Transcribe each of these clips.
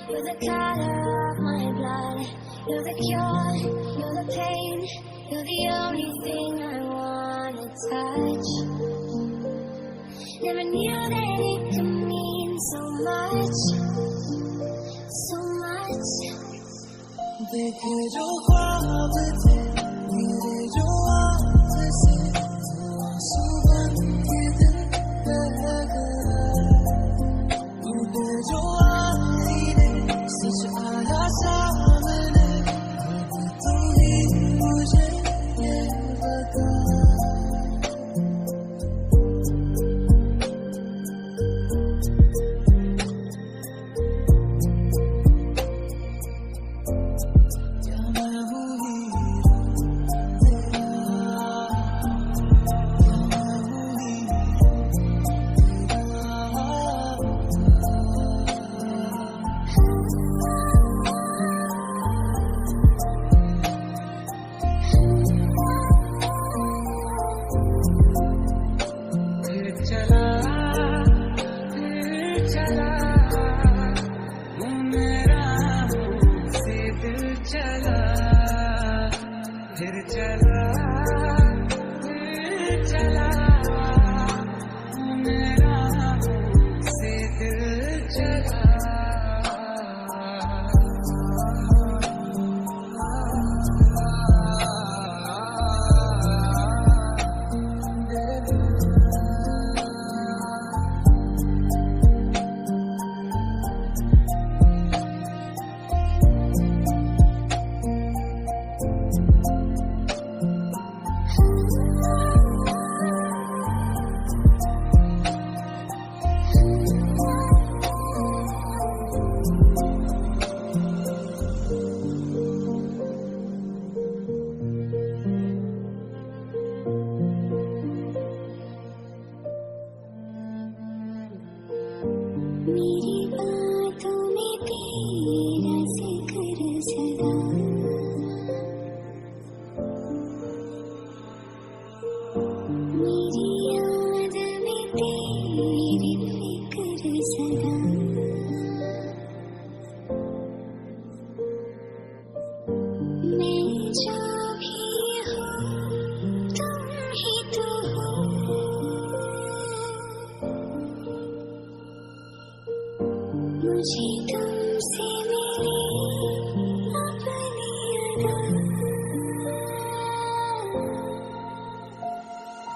You're the color of my blood. You're the cure, you're the pain. You're the only thing I wanna touch. Never knew that it could mean so much, so much. देखे जो ख्वाब थे मेरे जो आप से आंसू बन के दिल बह गया टूटे जो आईने सच आया सामने अब तुम ही मुझे ये बता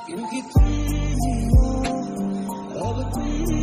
क्योंकि तुम ही हो अब तुम